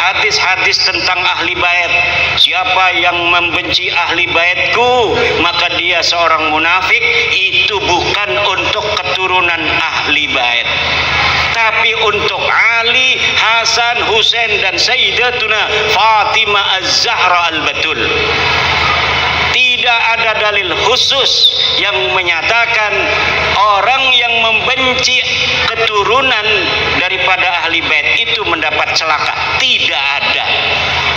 hadis-hadis tentang ahli bait. Siapa yang membenci ahli baitku maka dia seorang munafik. Itu bukan untuk keturunan ahli bait, tapi untuk Ali, Hasan, Husain dan Sayyidatuna Fatimah Az-Zahra Al-Batul. Tidak ada dalil khusus yang menyatakan orang yang membenci keturunan daripada ahli bait itu mendapat celaka. Tidak ada.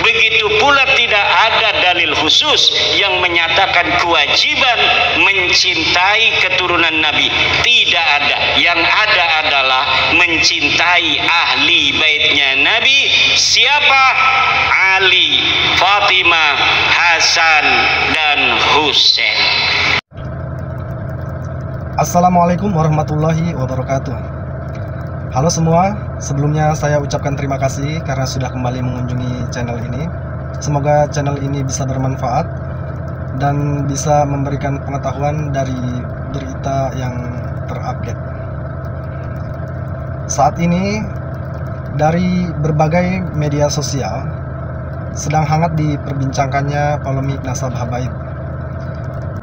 Begitu pula tidak ada dalil khusus yang menyatakan kewajiban mencintai keturunan Nabi. Tidak ada. Yang ada adalah mencintai ahli baitnya Nabi. Siapa? Ali, Fatimah, Hasan dan Husain. Assalamualaikum warahmatullahi wabarakatuh. Halo semua, sebelumnya saya ucapkan terima kasih karena sudah kembali mengunjungi channel ini. Semoga channel ini bisa bermanfaat dan bisa memberikan pengetahuan dari berita yang terupdate. Saat ini dari berbagai media sosial sedang hangat diperbincangkannya polemik nasab habaib.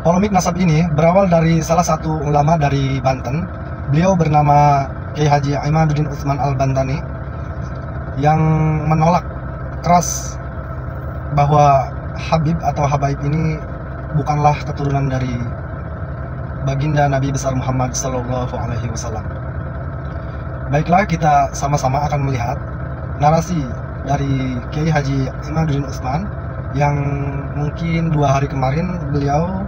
Polemik nasab ini berawal dari salah satu ulama dari Banten. Beliau bernama Kiai Haji Imaduddin Utsman Al-Bantani yang menolak keras bahwa Habib atau Habaib ini bukanlah keturunan dari baginda Nabi besar Muhammad Sallallahu Alaihi Wasallam. Baiklah, kita sama-sama akan melihat narasi dari Kiai Haji Imaduddin Utsman yang mungkin 2 hari kemarin beliau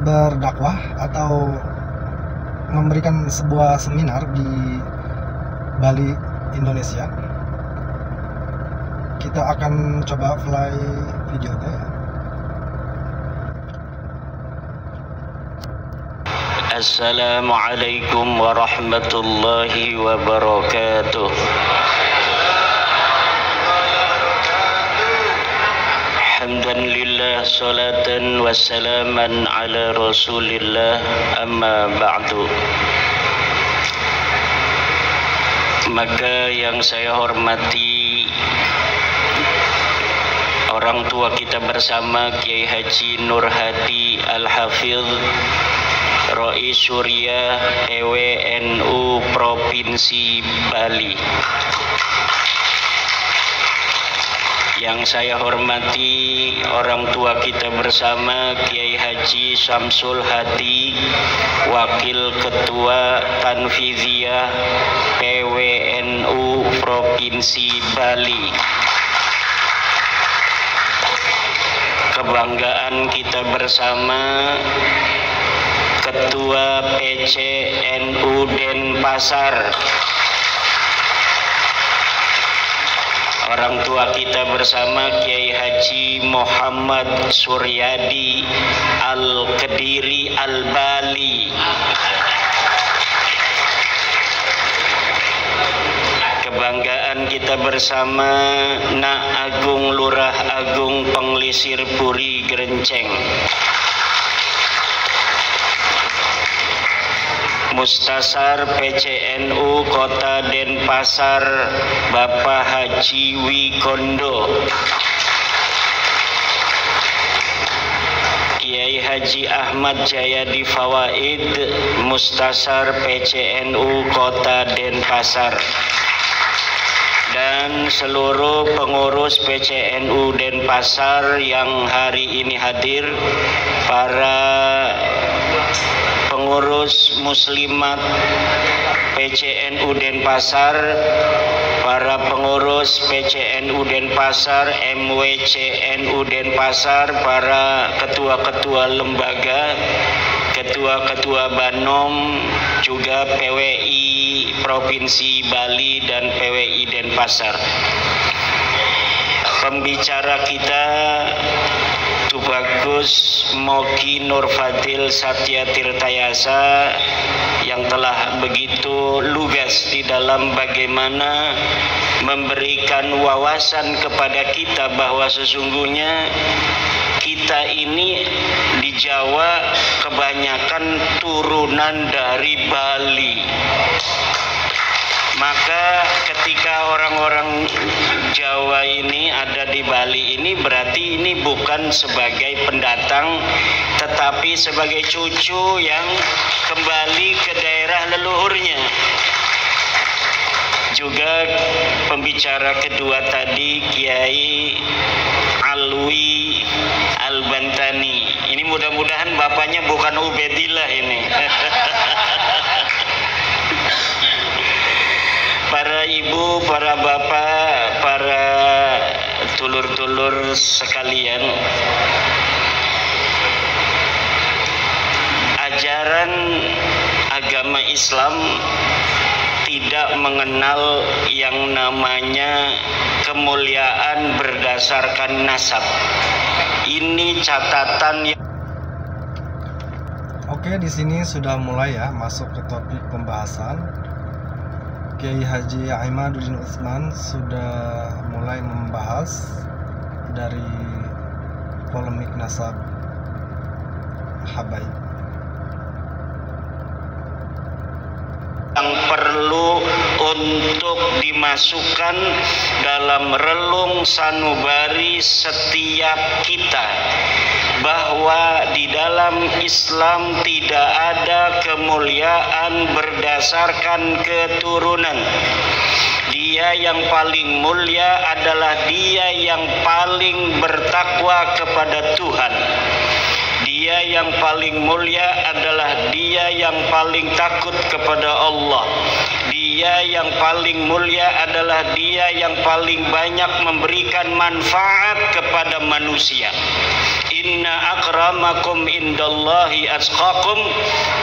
berdakwah atau memberikan sebuah seminar di Bali, Indonesia. Kita akan coba play videonya ya. Assalamualaikum warahmatullahi wabarakatuh. Hamdan lillah, salatan wassalaman ala rasulillah, amma ba'du. Maka yang saya hormati orang tua kita bersama, Kiai Haji Nur Hadi Al-Hafidh, Rais Surya PWNU Provinsi Bali. Yang saya hormati orang tua kita bersama, Kiai Haji Samsul Hadi, Wakil Ketua Tanfidhiyah PWNU Provinsi Bali. Kebanggaan kita bersama Ketua PCNU Denpasar, orang tua kita bersama Kiai Haji Muhammad Suryadi Al-Kediri Al-Bali. Kebanggaan kita bersama Nak Agung Lurah Agung Penglisir Puri Gerenceng, Mustasar PCNU Kota Denpasar Bapak Haji Wikondo, Kiai Haji Ahmad Jayadi Fawaid, Mustasar PCNU Kota Denpasar, dan seluruh pengurus PCNU Denpasar yang hari ini hadir, para pengurus muslimat PCNU Denpasar, para pengurus PCNU Denpasar, MWCNU Denpasar, para ketua-ketua lembaga, ketua-ketua Banom, juga PWI Provinsi Bali dan PWI Denpasar. Pembicara kita Tubagus Moki Nurfadil Satya Tirtayasa yang telah begitu lugas di dalam bagaimana memberikan wawasan kepada kita bahwa sesungguhnya kita ini di Jawa kebanyakan turunan dari Bali. Maka ketika orang-orang Jawa ini, ada di Bali ini, berarti ini bukan sebagai pendatang, tetapi sebagai cucu yang kembali ke daerah leluhurnya. Juga pembicara kedua tadi, Kiai Alwi Al-Bantani. Ini mudah-mudahan bapaknya bukan Ubedillah ini. Para ibu, para bapak, para tulur-tulur sekalian, ajaran agama Islam tidak mengenal yang namanya kemuliaan berdasarkan nasab. Ini catatan yang... Oke, di sini sudah mulai ya masuk ke topik pembahasan. Kiai Haji Imaduddin Utsman sudah mulai membahas dari polemik nasab habaib. Yang perlu untuk dimasukkan dalam relung sanubari setiap kita, bahwa di dalam Islam tidak ada kemuliaan berdasarkan keturunan. Dia yang paling mulia adalah dia yang paling bertakwa kepada Tuhan. Dia yang paling mulia adalah dia yang paling takut kepada Allah. Dia yang paling mulia adalah dia yang paling banyak memberikan manfaat kepada manusia. Inna akramakum indallahi atqakum,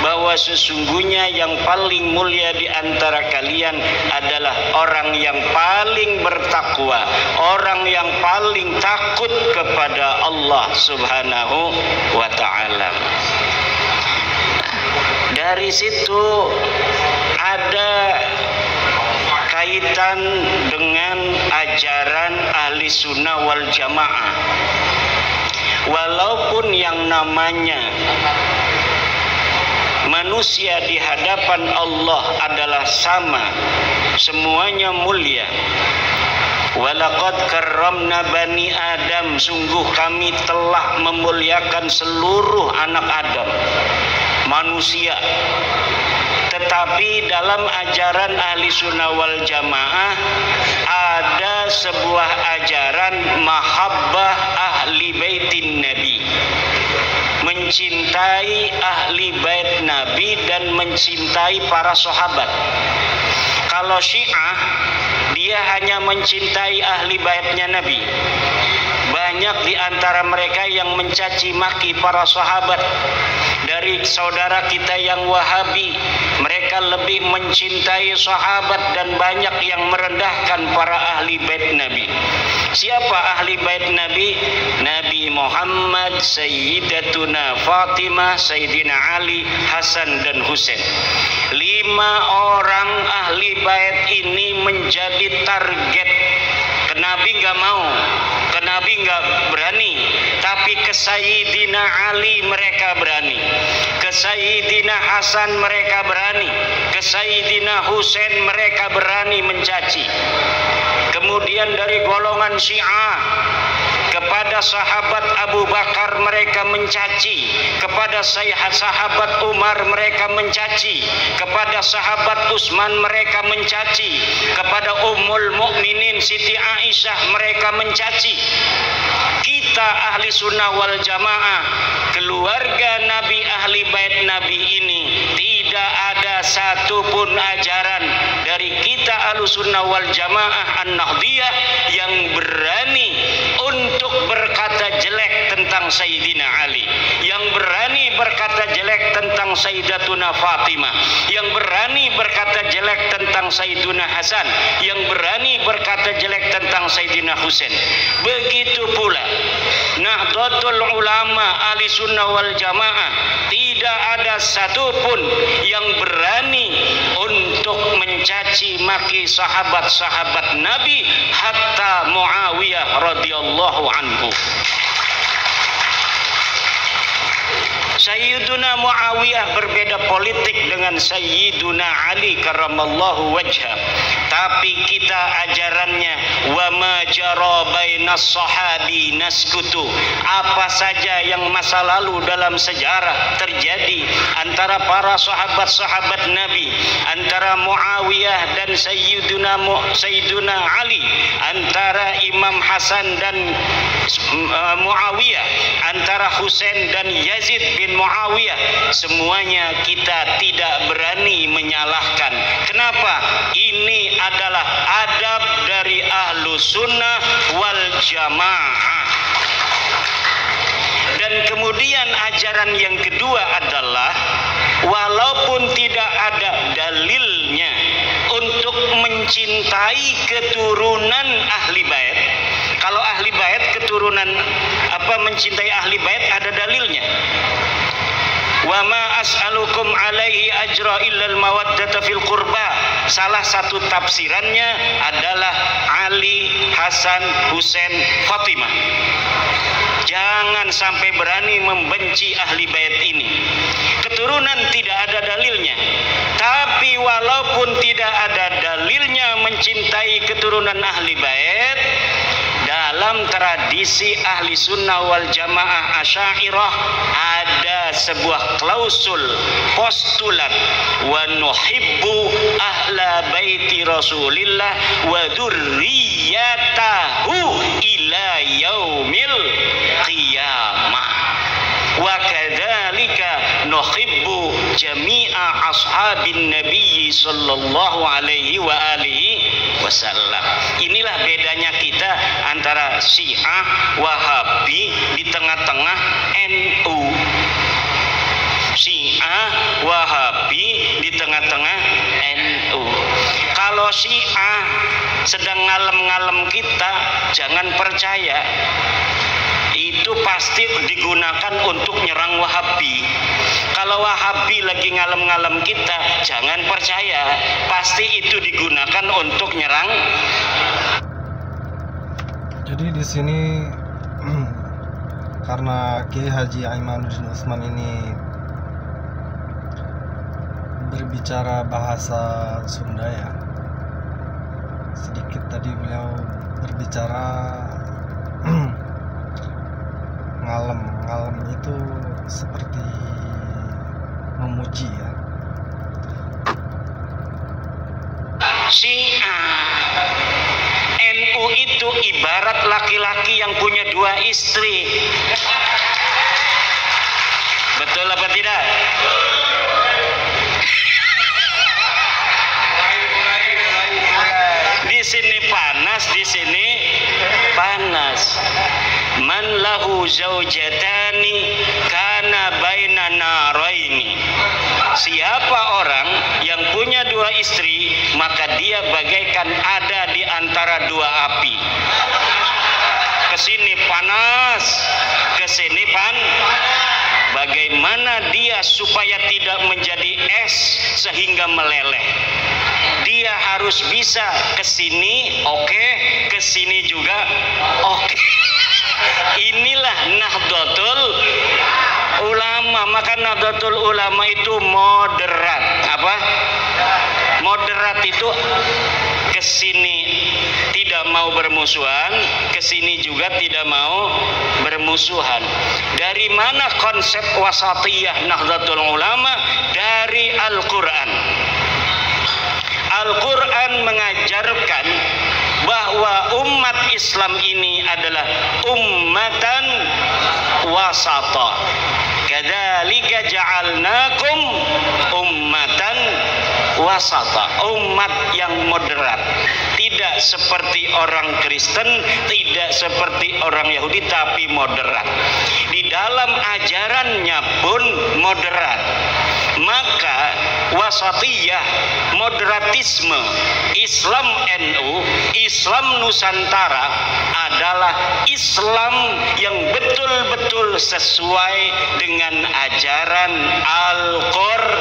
bahwa sesungguhnya yang paling mulia di antara kalian adalah orang yang paling bertakwa, orang yang paling takut kepada Allah Subhanahu wa ta'ala. Dari situ ada kaitan dengan ajaran ahli sunnah wal jamaah. Walaupun yang namanya manusia di hadapan Allah adalah sama, semuanya mulia. Walaqad karramna bani Adam, sungguh kami telah memuliakan seluruh anak Adam, manusia. Tetapi dalam ajaran ahli sunnah wal jamaah ada sebuah ajaran mahabbah ahli baitin nabi, mencintai ahli bait nabi dan mencintai para sahabat. Kalau Syiah, dia hanya mencintai ahli baitnya Nabi. Banyak di antara mereka yang mencaci maki para sahabat. Dari saudara kita yang Wahabi, mereka lebih mencintai sahabat dan banyak yang merendahkan para ahli bait Nabi. Siapa ahli bait Nabi? Nabi Muhammad, Sayyidatuna Fatimah, Sayyidina Ali, Hasan dan Husain. 5 orang ahli bait ini menjadi target. Ke Nabi nggak mau, ke Nabi nggak berani, tapi ke Sayyidina Ali mereka berani, ke Sayyidina Hasan mereka berani, ke Sayyidina Husain mereka berani mencaci. Kemudian dari golongan Syiah, kepada sahabat Abu Bakar mereka mencaci, kepada sahabat Umar mereka mencaci, kepada sahabat Utsman mereka mencaci, kepada Ummul Mukminin Siti Aisyah mereka mencaci. Kita ahli sunnah wal jamaah, keluarga Nabi, ahli bait Nabi ini, tidak ada satupun ajaran dari kita ahli sunnah wal jamaah an-Nahdiyah yang berani untuk berkata jelek tentang Sayyidina Ali, yang berani berkata jelek tentang Sayyidatuna Fatimah, yang berani berkata jelek tentang Sayyiduna Hasan, yang berani berkata jelek tentang Sayyidina Husain. Begitu pula Nahdlatul Ulama ahli sunnah wal jamaah, tidak ada satupun yang berani untuk mencaci maki sahabat-sahabat Nabi, hatta Muawiyah radhiyallahu anhu. Sayyiduna Muawiyah berbeda politik dengan Sayyiduna Ali karramallahu wajhah. tapi kita ajarannya wa ma jara bainas sahabi naskutu, apa saja yang masa lalu dalam sejarah terjadi antara para sahabat-sahabat Nabi, antara Muawiyah dan Sayyiduna Ali, antara Imam Hasan dan Muawiyah, antara Husain dan Yazid bin Muawiyah, semuanya kita tidak berani menyalahkan. Kenapa? Ini adalah adab dari ahlu sunnah wal jamaah. Dan kemudian ajaran yang kedua adalah walaupun tidak ada dalilnya untuk mencintai keturunan ahli bait. Kalau ahli bait keturunan mencintai ahli bait ada dalilnya. Wa ma as'alukum alaihi ajra illal mawaddata fil qurba. Salah satu tafsirannya adalah Ali, Hasan, Husain, Fatimah. Jangan sampai berani membenci ahli bait ini. Keturunan tidak ada dalilnya. Tapi walaupun tidak ada dalilnya mencintai keturunan ahli bait, dalam tradisi ahli sunnah wal jamaah Asy'ariyah ada sebuah klausul postulat wa nuhibbu ahla baiti Rasulillah wa dzurriyyatahu ila yaumil qiyamah wa kadzalika nuhibbu jami'a ashabin nabiy sallallahu alaihi wa alihi wasallam. Inilah bedanya kita antara Syiah, Wahabi, di tengah-tengah NU. Syiah, Wahabi, di tengah-tengah NU. Kalau Syiah sedang ngalem-ngalem kita, jangan percaya. Itu pasti digunakan untuk nyerang Wahabi. Kalau Wahabi lagi ngalem-ngalem kita, jangan percaya, pasti itu digunakan untuk nyerang. Jadi di sini karena Kiai Haji Aimanuddin Utsman ini berbicara bahasa Sunda ya, sedikit tadi beliau berbicara ngalem itu seperti memuji ya. Syiah, NU itu ibarat laki-laki yang punya dua istri. Betul apa tidak? Di sini panas, di sini panas. Man lahu zaujatani kana baina naraini. Siapa orang yang punya dua istri, maka dia bagaikan ada di antara dua api. Kesini panas, kesini Bagaimana dia supaya tidak menjadi es sehingga meleleh? Dia harus bisa kesini oke, kesini juga oke. Inilah Nahdlatul Ulama. Maka Nahdlatul Ulama itu moderat. Apa? Moderat itu kesini tidak mau bermusuhan, kesini juga tidak mau bermusuhan. Dari mana konsep wasatiyah Nahdlatul Ulama? Dari Al-Quran. Al-Quran mengajarkan bahwa umat Islam ini adalah ummatan wasata. Kadzalika ja'alnakum ummatan wasata, umat yang moderat. Tidak seperti orang Kristen, tidak seperti orang Yahudi, tapi moderat. Di dalam ajarannya pun moderat. Maka wasatiyah, moderatisme Islam NU, Islam Nusantara adalah Islam yang betul-betul sesuai dengan ajaran Al-Quran.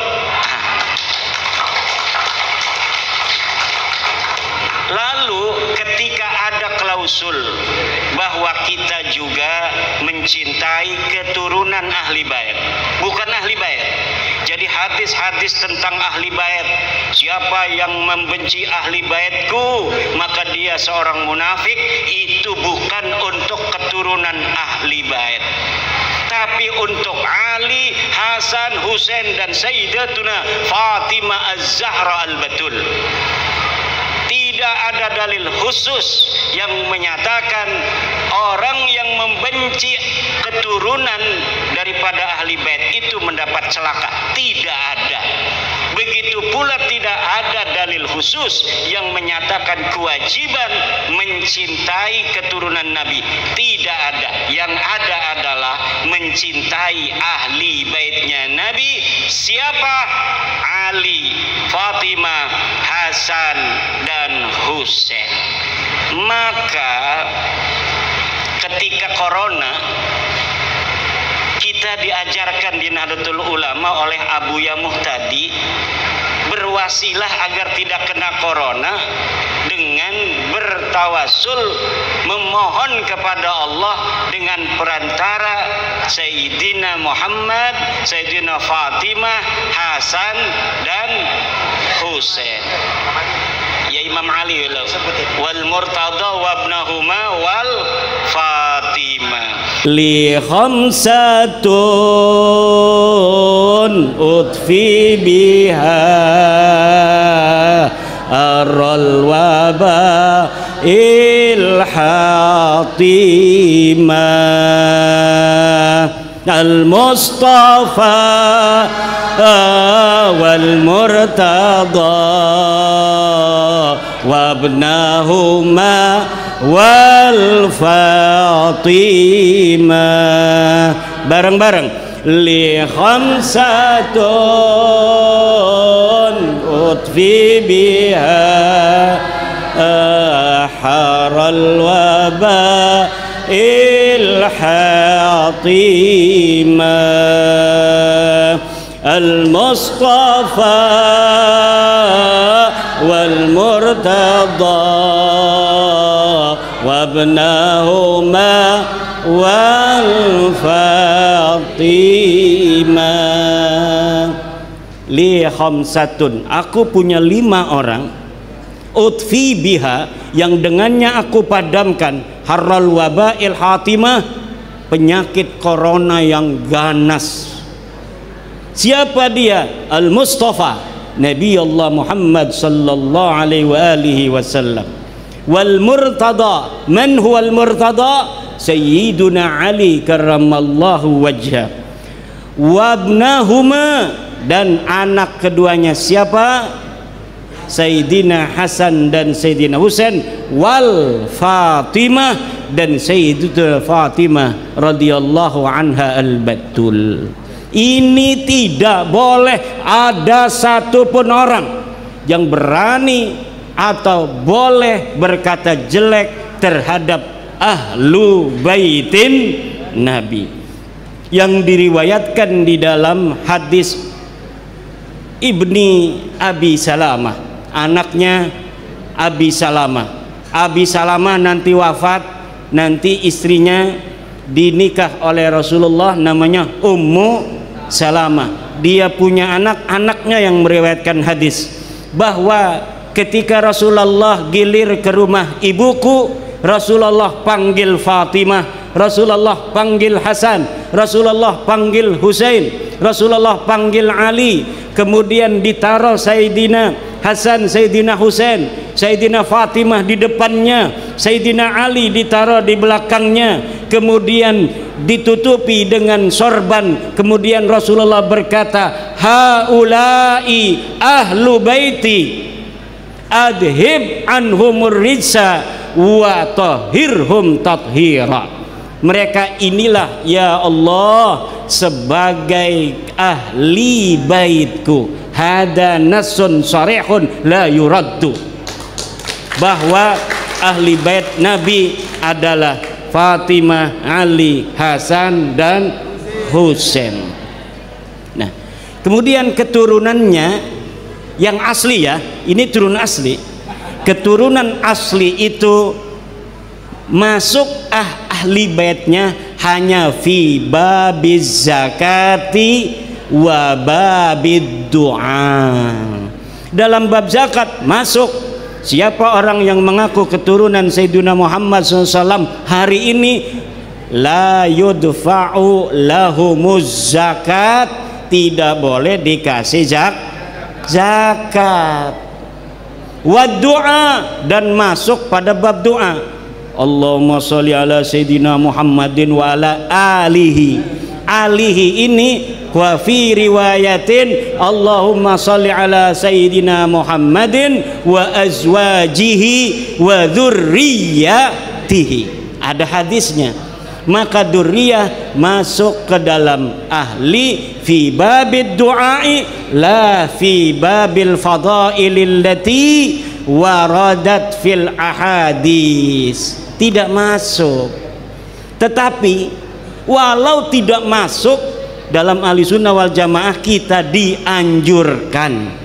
Lalu ketika ada klausul bahwa bahwa kita juga mencintai keturunan ahli bait, bukan ahli bait. Jadi hadis-hadis tentang ahli bait, siapa yang membenci ahli baitku maka dia seorang munafik, itu bukan untuk keturunan ahli bait, tapi untuk Ali, Hasan, Husain dan Sayyidatuna Fatimah Az-Zahra Al-Batul. Tidak ada dalil khusus yang menyatakan orang yang membenci keturunan daripada ahli bait itu mendapat celaka. Tidak ada. Begitu pula tidak ada dalil khusus yang menyatakan kewajiban mencintai keturunan Nabi. Tidak ada. Yang ada adalah mencintai ahli baitnya Nabi. Siapa? Ali, Fatimah, Hasan dan Husain. Maka ketika corona, kita diajarkan di Nahdlatul Ulama oleh Abuya Muhtadi berwasilah agar tidak kena corona dengan bertawasul memohon kepada Allah dengan perantara Sayyidina Muhammad, Sayyidina Fatimah, Hasan dan Husain. Ya Imam Ali wal Murtada wabnahuma wal Fatimah. Li khamsatun utfi biha arral waba ilhatimah al-Mustafa wal-Murtada wabnahuma wal-Fatimah. Bareng-bareng. Li khamsatun utfi biha haral waba ilhatimah al-Mustafa wal-Murtada wabnahuma wal-Fatimah. Li khamsatun, aku punya 5 orang, utfi biha, yang dengannya aku padamkan harral wabail hatimah, penyakit corona yang ganas. Siapa dia? Al-Mustafa, Nabi Allah Muhammad sallallahu alaihi wasallam. Wal Murtada, man huwa al Murtada? Sayyiduna Ali karramallahu wajhah. Wabnahuma, dan anak keduanya siapa? Sayyidina Hasan dan Sayyidina Husain. Wal Fatimah, dan Sayyidatuna Fatimah radhiyallahu anha al-Batul. Ini tidak boleh ada satupun orang yang berani atau boleh berkata jelek terhadap ahlu baitin Nabi, yang diriwayatkan di dalam hadis Ibni Abi Salamah, anaknya Abi Salamah. Abi Salamah nanti wafat, nanti istrinya dinikah oleh Rasulullah, namanya Ummu Salamah. Dia punya anak, anaknya yang meriwayatkan hadis bahwa ketika Rasulullah gilir ke rumah ibuku, Rasulullah panggil Fatimah, Rasulullah panggil Hasan, Rasulullah panggil Husain, Rasulullah panggil Ali, kemudian ditaruh Sayyidina Hasan, Sayyidina Husain, Sayyidina Fatimah di depannya, Sayyidina Ali ditaruh di belakangnya, kemudian ditutupi dengan sorban. Kemudian Rasulullah berkata, haulai ahlu baiti adhib anhumur rijsa wa tahhirhum tathira. Mereka inilah ya Allah sebagai ahli baitku. Hada nasun sarihun la yuraddu, bahwa ahli bait Nabi adalah Fatimah, Ali, Hasan dan Husain. Nah, kemudian keturunannya yang asli, ya, ini turunan asli. Keturunan asli itu masuk ahli baitnya hanya fi babiz zakati wa babid du'a. Dalam bab zakat masuk siapa orang yang mengaku keturunan Sayyidina Muhammad SAW hari ini, la yudfa'u lahumuz zakat, tidak boleh dikasih zakat. Wa du'a, dan masuk pada bab doa, Allahumma sholli ala Sayyidina Muhammadin wa ala alihi. Alihi ini wa fi riwayatin Allahumma sholli ala Sayyidina Muhammadin wa azwajihi wa dzurriyyatihi. Ada hadisnya. Maka dzurriyyah masuk ke dalam ahli fi babid du'ai la fi babil fadailil lati waradat fil ahadis. Tidak masuk. Tetapi walau tidak masuk, dalam ahli sunnah wal jamaah kita dianjurkan.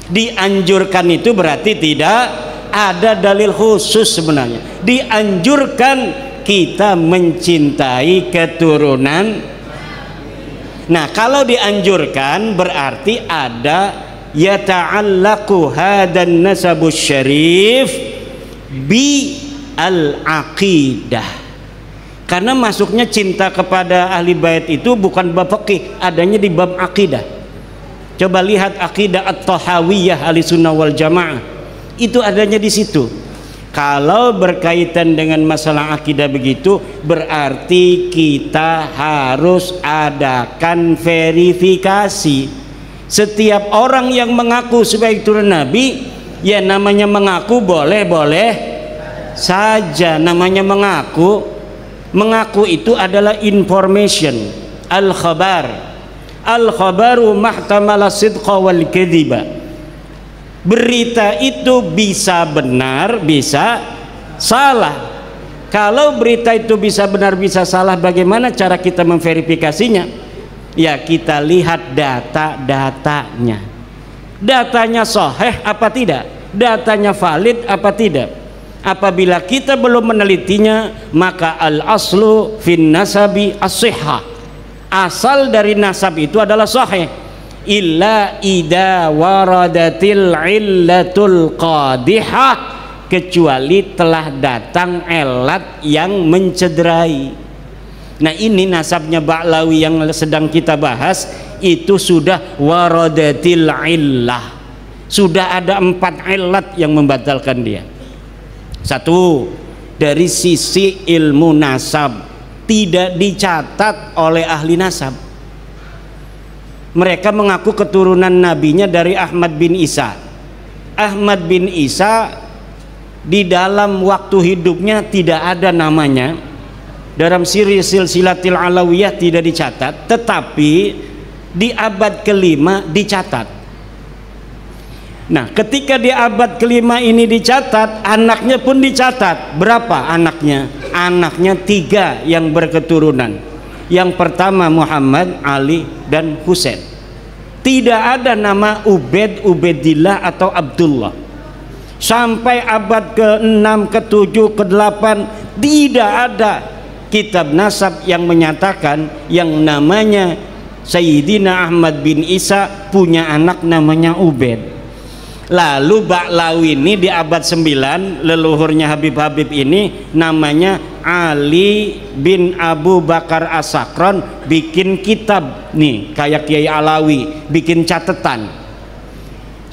Dianjurkan itu berarti tidak ada dalil khusus sebenarnya. Dianjurkan kita mencintai keturunan. Nah, kalau dianjurkan berarti ada yata'allaqu hadan nasabus syarif bi al-aqidah. Karena masuknya cinta kepada ahli bait itu bukan bab fikih, adanya di bab akidah. Coba lihat akidah at-tahawiyah ahli sunnah wal jamaah, itu adanya di situ. Kalau berkaitan dengan masalah akidah begitu, berarti kita harus adakan verifikasi. Setiap orang yang mengaku sebagai keturunan Nabi, ya namanya mengaku, boleh-boleh saja namanya mengaku. Mengaku itu adalah information, al-khabar. Al-khabaru mahtamala sidqa wal kadhiba. Berita itu bisa benar, bisa salah. Kalau berita itu bisa benar, bisa salah, bagaimana cara kita memverifikasinya? Ya, kita lihat data-datanya. Datanya sahih apa tidak? Datanya valid apa tidak? Apabila kita belum menelitinya, maka al-aslu fin nasabi as-sihhah. Asal dari nasab itu adalah sahih. Illa idza waradatil illatul qadihah, kecuali telah datang elat yang mencederai. Nah, ini nasabnya Ba'lawi yang sedang kita bahas, itu sudah waradatil illah. Sudah ada 4 ilat yang membatalkan dia. Satu, dari sisi ilmu nasab tidak dicatat oleh ahli nasab. Mereka mengaku keturunan nabinya dari Ahmad bin Isa. Ahmad bin Isa di dalam waktu hidupnya tidak ada namanya. Dalam silsilatil alawiyah tidak dicatat, tetapi di abad kelima dicatat. Nah, ketika di abad kelima ini dicatat, anaknya pun dicatat. Berapa anaknya? Anaknya 3 yang berketurunan. Yang pertama Muhammad, Ali, dan Husain. Tidak ada nama Ubaid, Ubaidillah, atau Abdullah. Sampai abad ke-6, ke-7, ke-8 tidak ada kitab nasab yang menyatakan yang namanya Sayyidina Ahmad bin Isa punya anak namanya Ubaid. Lalu Ba'lawi ini di abad 9, leluhurnya Habib-Habib ini namanya Ali bin Abu Bakar As-Sakron, bikin kitab nih kayak Kiai Alawi, bikin catatan.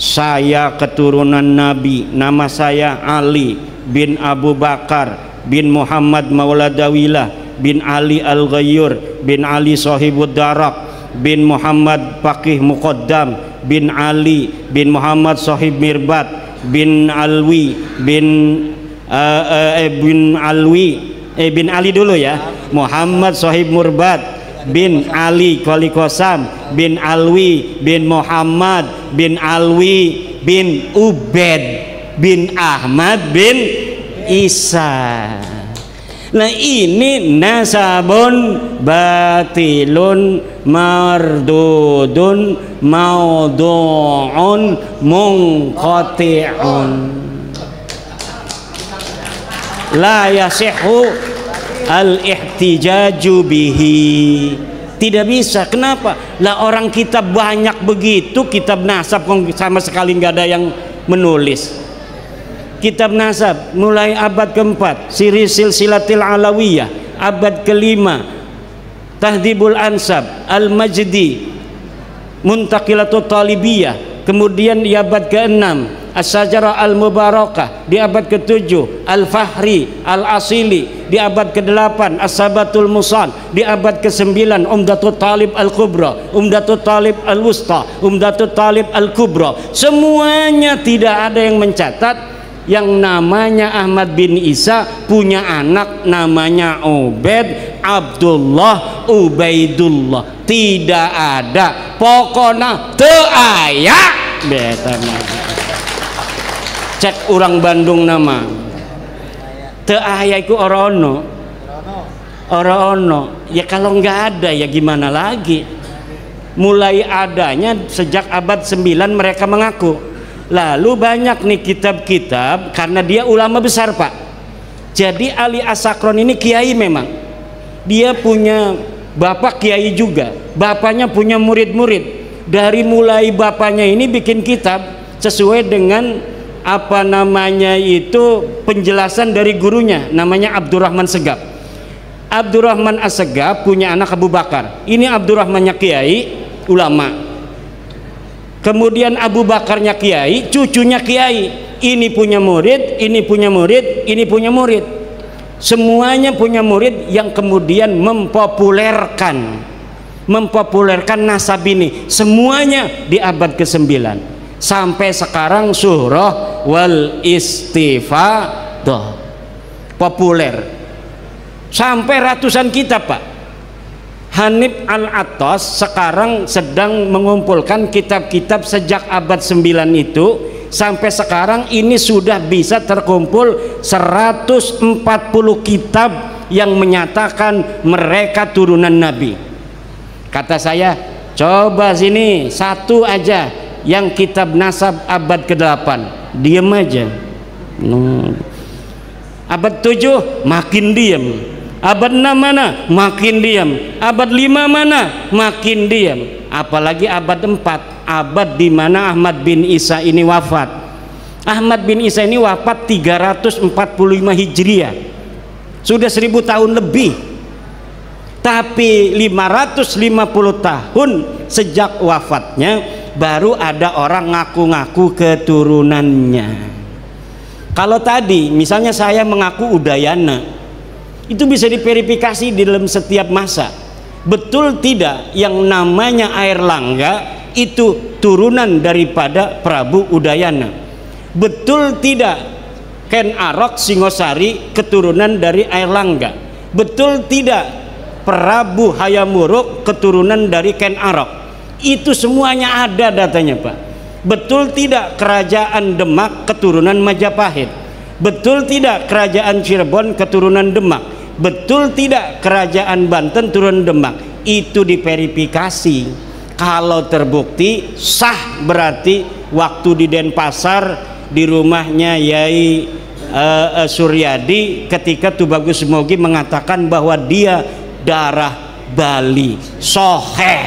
Saya keturunan Nabi, nama saya Ali bin Abu Bakar bin Muhammad Mauladawilah bin Ali Al-Ghayyur bin Ali Sahibud Darak bin Muhammad Faqih Muqaddam bin Ali bin Muhammad Sahib Mirbat bin Alwi bin Ali dulu ya, Muhammad Sahib Murbat bin Ali Qali Qasam bin Alwi bin Muhammad bin Alwi bin Ubaid bin Ahmad bin Isa. Nah, ini nasabun batilun mardudun maudu'un munqati'un. la yasihhu al-ihtijaju bihi. Tidak bisa. Kenapa? Lah orang kitab banyak begitu, kitab nasab sama sekali nggak ada yang menulis. Kitab nasab mulai abad keempat, siri silsilatil alawiyah, abad kelima, tahdhibul ansab, al-majdi, muntaqilatul talibiyah, kemudian di abad keenam As-Sajarah Al-Mubarakah, di abad ke-7 Al-Fahri Al-Asili, di abad ke-8 As-Sabatul Musal, di abad ke-9 Umdatul Talib Al-Kubra, Umdatul Talib Al-Wusta, Umdatul Talib Al-Kubra. Semuanya tidak ada yang mencatat yang namanya Ahmad bin Isa punya anak namanya Ubaid, Abdullah, Ubaidullah. Tidak ada. Pokoknya teu aya beta mah. Cek orang Bandung nama teu aya iku orono ya. Kalau nggak ada ya gimana lagi. Mulai adanya sejak abad 9 mereka mengaku. Lalu banyak nih kitab-kitab, karena dia ulama besar Pak. Jadi Ali As-Sakron ini kiai memang. Dia punya bapak kiai juga, bapaknya punya murid-murid. Dari mulai bapaknya ini bikin kitab sesuai dengan apa namanya itu penjelasan dari gurunya, namanya Abdurrahman Segaf. Abdurrahman As-Segaf punya anak Abu Bakar. Ini Abdurrahmannya kiai, ulama. Kemudian Abu Bakarnya kiai, cucunya kiai. Ini punya murid, ini punya murid, ini punya murid. Semuanya punya murid yang kemudian mempopulerkan nasab ini. Semuanya di abad ke-9. Sampai sekarang surah wal istifadah populer sampai ratusan kitab Pak. Hanif Al-Attas sekarang sedang mengumpulkan kitab-kitab sejak abad 9 itu sampai sekarang ini sudah bisa terkumpul 140 kitab yang menyatakan mereka turunan Nabi. Kata saya, coba sini satu aja yang kitab nasab abad ke-8, diem aja. Abad 7 makin diem, abad 6 mana makin diem, abad 5 mana makin diem, apalagi abad 4, abad di mana Ahmad bin Isa ini wafat. Ahmad bin Isa ini wafat 345 Hijriah, sudah 1000 tahun lebih. Tapi 550 tahun sejak wafatnya baru ada orang ngaku-ngaku keturunannya. Kalau tadi misalnya saya mengaku Udayana, itu bisa diverifikasi di dalam setiap masa. Betul tidak yang namanya Airlangga itu turunan daripada Prabu Udayana? Betul tidak Ken Arok Singosari keturunan dari Airlangga? Betul tidak Prabu Hayamuruk keturunan dari Ken Arok? Itu semuanya ada datanya Pak. Betul tidak kerajaan Demak keturunan Majapahit? Betul tidak kerajaan Cirebon keturunan Demak? Betul tidak kerajaan Banten turunan Demak? Itu diverifikasi. Kalau terbukti sah, berarti waktu di Denpasar di rumahnya Yai Suryadi ketika Tubagus Mogi mengatakan bahwa dia darah Bali, soheh.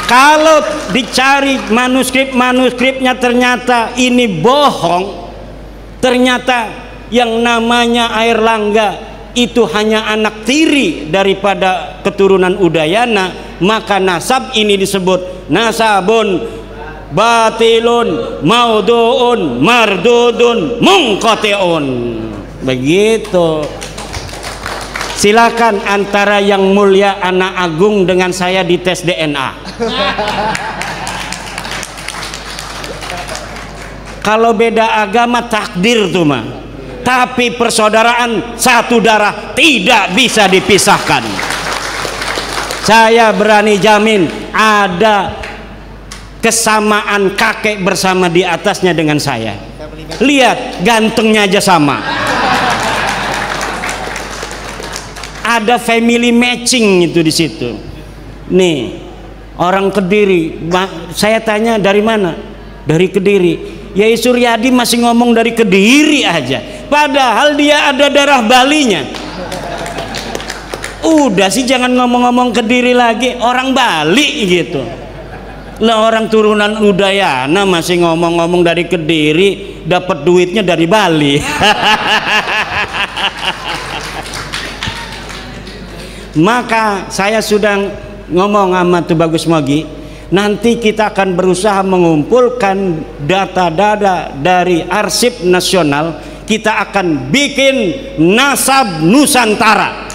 Kalau dicari manuskripnya ternyata ini bohong, ternyata yang namanya Airlangga itu hanya anak tiri daripada keturunan Udayana, maka nasab ini disebut nasabun batilun mauduun mardudun munqatiun. Begitu. Silakan antara yang mulia anak agung dengan saya dites DNA. Kalau beda agama takdir tuh mah, tapi persaudaraan satu darah tidak bisa dipisahkan. Saya berani jamin ada kesamaan kakek bersama di atasnya dengan saya. Lihat gantengnya aja sama. Ada family matching itu di situ. Nih, orang Kediri. Saya tanya dari mana? Dari Kediri. Yai Suryadi masih ngomong dari Kediri aja, padahal dia ada darah Balinya. Udah sih jangan ngomong-ngomong Kediri lagi, orang Bali gitu. Lah orang turunan Udayana masih ngomong-ngomong dari Kediri, dapat duitnya dari Bali. Maka saya sudah ngomong sama Tuh Bagus Mogi, nanti kita akan berusaha mengumpulkan data-data dari arsip nasional. Kita akan bikin nasab Nusantara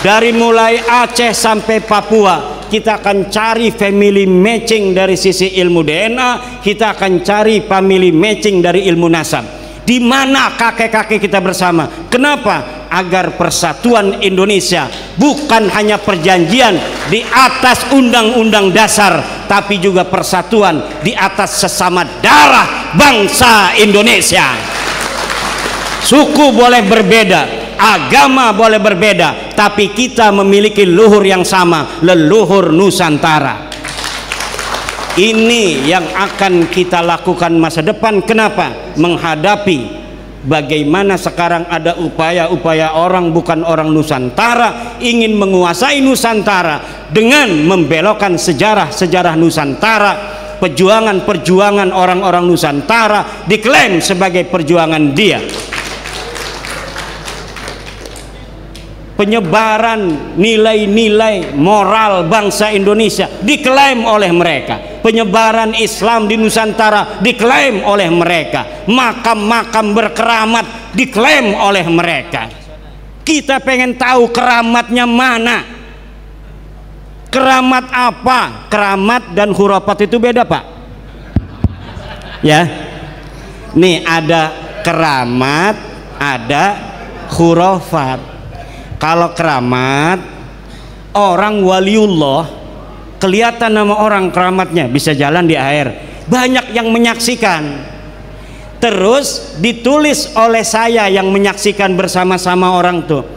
dari mulai Aceh sampai Papua. Kita akan cari family matching dari sisi ilmu DNA, kita akan cari family matching dari ilmu nasab. Di mana kakek-kakek kita bersama? Kenapa? Agar persatuan Indonesia bukan hanya perjanjian di atas undang-undang dasar, tapi juga persatuan di atas sesama darah bangsa Indonesia. Suku boleh berbeda, agama boleh berbeda, tapi kita memiliki luhur yang sama, leluhur Nusantara. Ini yang akan kita lakukan masa depan. Kenapa? Menghadapi bagaimana sekarang ada upaya-upaya orang bukan orang Nusantara ingin menguasai Nusantara dengan membelokkan sejarah-sejarah Nusantara. Perjuangan-perjuangan orang-orang Nusantara diklaim sebagai perjuangan dia. Penyebaran nilai-nilai moral bangsa Indonesia diklaim oleh mereka. Penyebaran Islam di Nusantara diklaim oleh mereka. Makam-makam berkeramat diklaim oleh mereka. Kita pengen tahu keramatnya mana? Keramat apa? Keramat dan khurafat itu beda, Pak. Ya. Nih ada keramat, ada khurafat. Kalau keramat, orang waliullah kelihatan nama orang keramatnya, bisa jalan di air, banyak yang menyaksikan. Terus ditulis oleh saya yang menyaksikan bersama-sama orang tuh,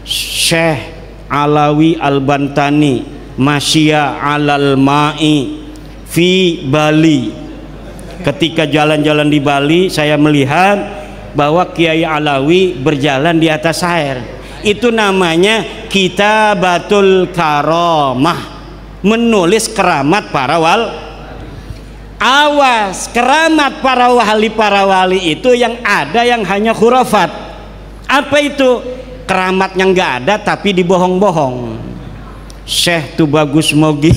Syekh Alawi Al-Bantani Masya alal ma'i fi Bali. Ketika jalan-jalan di Bali, saya melihat bahwa Kiai Alawi berjalan di atas air. Itu namanya Kitabatul Karomah, menulis keramat para awas. Keramat para wali itu yang ada yang hanya khurafat. Apa itu? Keramatnya nggak ada tapi dibohong-bohong. Syekh Tuh Bagus Mogi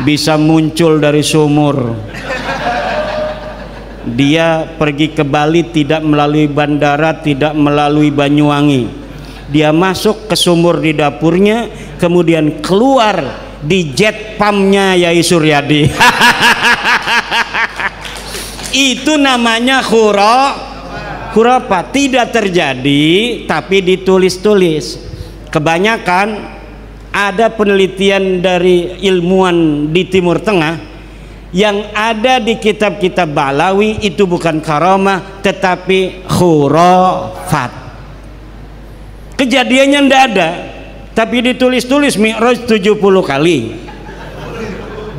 bisa muncul dari sumur. Dia pergi ke Bali tidak melalui bandara, tidak melalui Banyuwangi. Dia masuk ke sumur di dapurnya, kemudian keluar di jet pumpnya Yai Suryadi. Itu namanya khurafat. Tidak terjadi tapi ditulis-tulis. Kebanyakan ada penelitian dari ilmuwan di Timur Tengah yang ada di kitab-kitab Balawi itu bukan karamah tetapi khurafat. Kejadiannya ndak ada tapi ditulis-tulis. Mi'raj 70 kali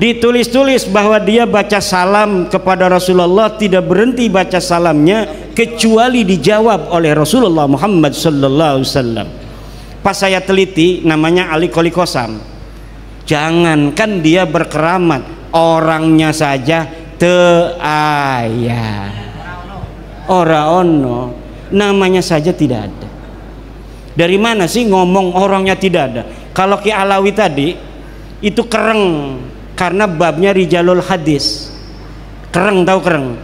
ditulis-tulis bahwa dia baca salam kepada Rasulullah, tidak berhenti baca salamnya kecuali dijawab oleh Rasulullah Muhammad sallallahu alaihi wasallam. Pas saya teliti, namanya Ali Qoli Qosam. Jangankan dia berkeramat, orangnya saja aya, ora ono, namanya saja tidak ada. Dari mana sih ngomong orangnya tidak ada? Kalau Ki Alawi tadi itu kereng karena babnya rijalul hadis. Kereng, tahu kereng?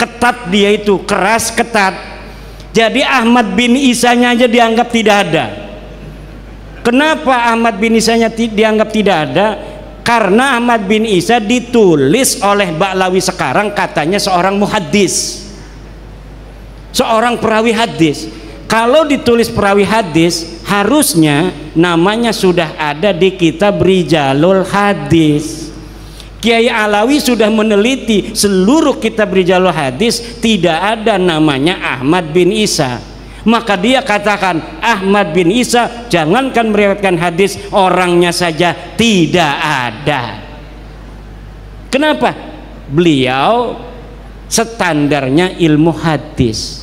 Ketat dia itu, keras ketat. Jadi Ahmad bin Isanya aja dianggap tidak ada. Kenapa Ahmad bin Isanya dianggap tidak ada? Karena Ahmad bin Isa ditulis oleh Ba'lawi sekarang katanya seorang muhaddis, seorang perawi hadis. Kalau ditulis perawi hadis, harusnya namanya sudah ada di kitab Rijalul Hadis. Kiai Alawi sudah meneliti seluruh kitab Rijalul Hadis, tidak ada namanya Ahmad bin Isa. Maka dia katakan Ahmad bin Isa jangankan meriwayatkan hadis, orangnya saja tidak ada. Kenapa? beliau standarnya ilmu hadis.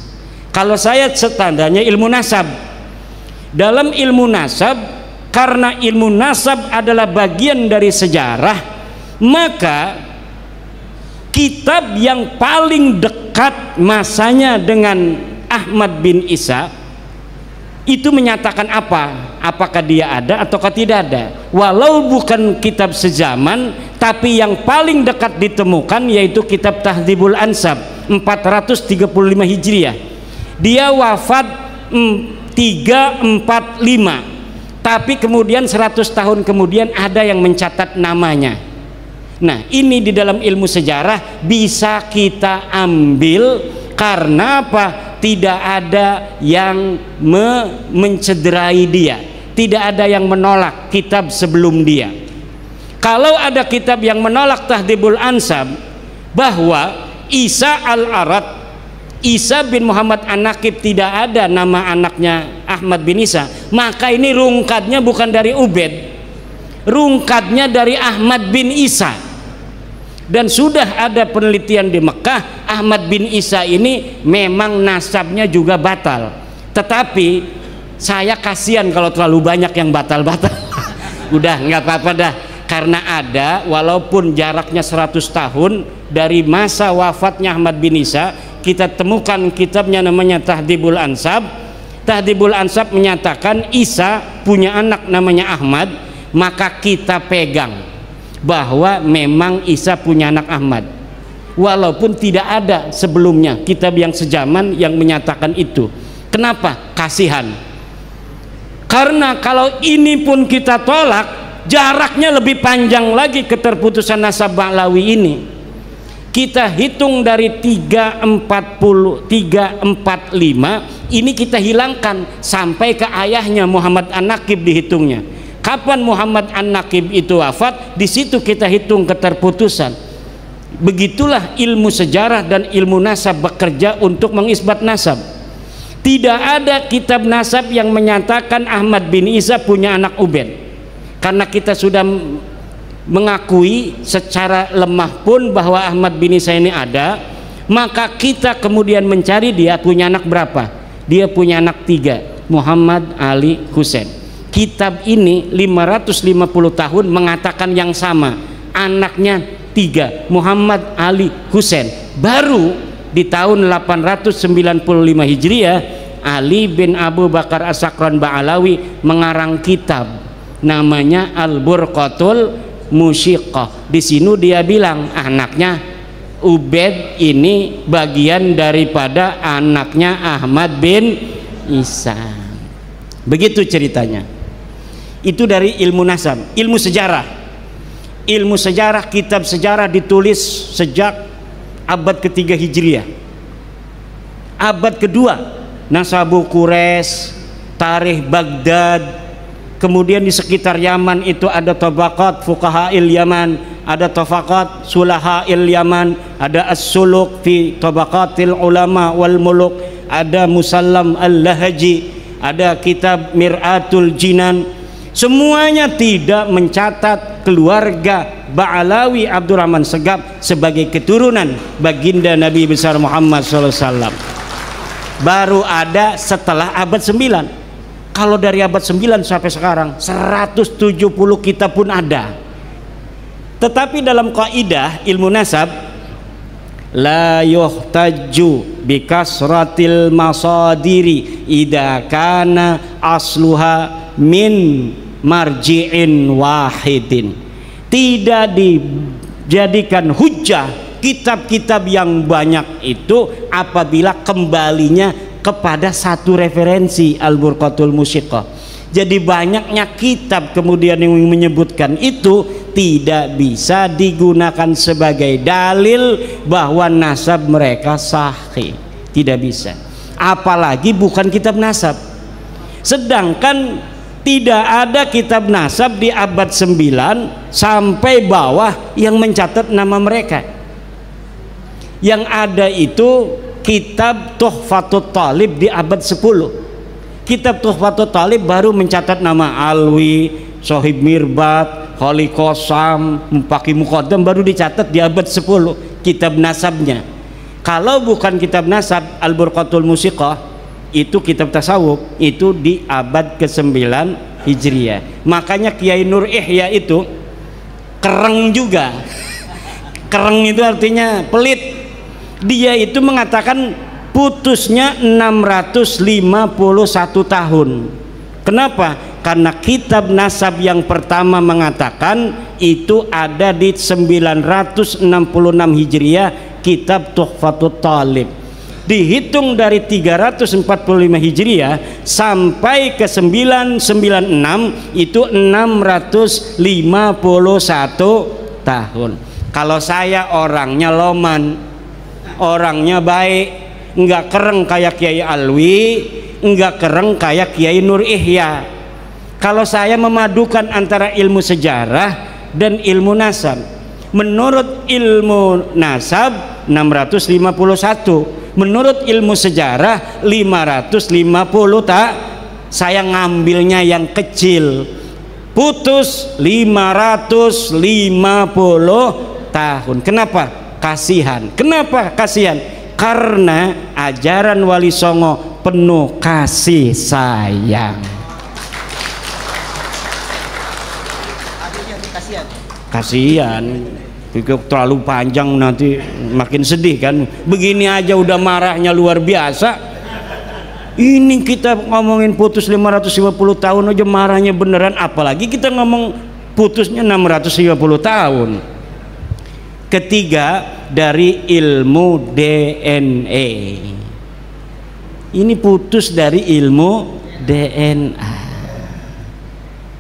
Kalau saya standarnya ilmu nasab. Dalam ilmu nasab, karena ilmu nasab adalah bagian dari sejarah, maka kitab yang paling dekat masanya dengan Ahmad bin Isa itu menyatakan apa? Apakah dia ada ataukah tidak ada? Walau bukan kitab sezaman, tapi yang paling dekat ditemukan yaitu kitab Tahdhibul Ansab 435 Hijriah. Dia wafat 345, tapi kemudian 100 tahun kemudian ada yang mencatat namanya. Nah, ini di dalam ilmu sejarah bisa kita ambil karena apa? Tidak ada yang mencederai dia, tidak ada yang menolak kitab sebelum dia. Kalau ada kitab yang menolak Tahdhibul Ansab bahwa Isa al-Arad, Isa bin Muhammad An-Naqib tidak ada nama anaknya Ahmad bin Isa, maka ini rungkatnya bukan dari Ubed, rungkatnya dari Ahmad bin Isa. Dan sudah ada penelitian di Mekah, Ahmad bin Isa ini memang nasabnya juga batal. Tetapi saya kasihan kalau terlalu banyak yang batal-batal. Udah nggak apa-apa dah, karena ada, walaupun jaraknya 100 tahun dari masa wafatnya Ahmad bin Isa, kita temukan kitabnya namanya Tahdhibul Ansab. Tahdhibul Ansab menyatakan Isa punya anak namanya Ahmad, maka kita pegang bahwa memang Isa punya anak Ahmad, walaupun tidak ada sebelumnya kitab yang sejaman yang menyatakan itu. Kenapa? Kasihan. Karena kalau ini pun kita tolak, jaraknya lebih panjang lagi keterputusan nasab Ba'lawi ini. Kita hitung dari 345 ini kita hilangkan sampai ke ayahnya Muhammad An-Naqib dihitungnya. Kapan Muhammad An-Naqib itu wafat, di situ kita hitung keterputusan. Begitulah ilmu sejarah dan ilmu nasab bekerja untuk mengisbat nasab. Tidak ada kitab nasab yang menyatakan Ahmad bin Isa punya anak Ubed. Karena kita sudah mengakui secara lemah pun bahwa Ahmad bin Isa ini ada, maka kita kemudian mencari dia punya anak berapa. Dia punya anak 3, Muhammad, Ali, Husain. Kitab ini 550 tahun mengatakan yang sama, anaknya 3, Muhammad, Ali, Husain. Baru di tahun 895 Hijriah, Ali bin Abu Bakar As-Sakran Ba'alawi mengarang kitab namanya Al-Burqatul Musyiqqah. Di sini dia bilang anaknya Ubed ini bagian daripada anaknya Ahmad bin Isa. Begitu ceritanya. Itu dari ilmu nasab. Ilmu sejarah, ilmu sejarah, kitab sejarah ditulis sejak abad ketiga Hijriah. Abad kedua Nasabu Quraisy, Tarikh Baghdad, kemudian di sekitar Yaman itu ada Tabaqat Fuqaha'il Yaman, ada Tafaqat Sulaha'il Yaman, ada As-Suluk fi Tabaqatil Ulama wal Muluk, ada Musallam Al-Lahaji, ada kitab Mir'atul Jinan. Semuanya tidak mencatat keluarga Ba'alawi Abdurrahman Segaf sebagai keturunan baginda Nabi besar Muhammad SAW. Baru ada setelah abad 9. Kalau dari abad 9 sampai sekarang 170 kitab pun ada. Tetapi dalam kaidah ilmu nasab, la yuhtaju bikasratil masadiri idza kana asluha min marji'in wahidin. Tidak dijadikan hujjah kitab-kitab yang banyak itu apabila kembalinya kepada satu referensi, Al-Burqatul Musyiqqah. Jadi banyaknya kitab kemudian yang menyebutkan itu tidak bisa digunakan sebagai dalil bahwa nasab mereka sahih, tidak bisa, apalagi bukan kitab nasab. Sedangkan tidak ada kitab nasab di abad 9 sampai bawah yang mencatat nama mereka. Yang ada itu kitab Tuhfatut Talib di abad 10. Kitab Tuhfatut Talib baru mencatat nama Alwi, Sohib Mirbat, Khali Qasam, Mupaki Muqaddam, baru dicatat di abad 10. kitab nasabnya. Kalau bukan kitab nasab, Al-Burqatul Musiqah itu kitab tasawuf, itu di abad ke-9 Hijriah. Makanya Kiai Nur Ihya itu kereng juga. Kereng itu artinya pelit. Dia itu mengatakan putusnya 651 tahun. Kenapa? Karena kitab nasab yang pertama mengatakan itu ada di 966 Hijriah, kitab Tuhfatut Talib. Dihitung dari 345 Hijriah sampai ke 996 itu 651 tahun. Kalau saya orangnya loman, orangnya baik, enggak kereng kayak Kiai Alwi, enggak kereng kayak Kiai Nur Ihya. Kalau saya memadukan antara ilmu sejarah dan ilmu nasab, menurut ilmu nasab 651, menurut ilmu sejarah 550 tak. Saya ngambilnya yang kecil, putus 550 tahun. Kenapa? Kasihan. Kenapa kasihan? Karena ajaran Wali Songo penuh kasih sayang. Kasihan. Terlalu panjang nanti makin sedih kan. Begini aja udah marahnya luar biasa. Ini kita ngomongin putus 550 tahun aja marahnya beneran, apalagi kita ngomong putusnya 650 tahun. Ketiga, dari ilmu DNA. Ini putus dari ilmu DNA.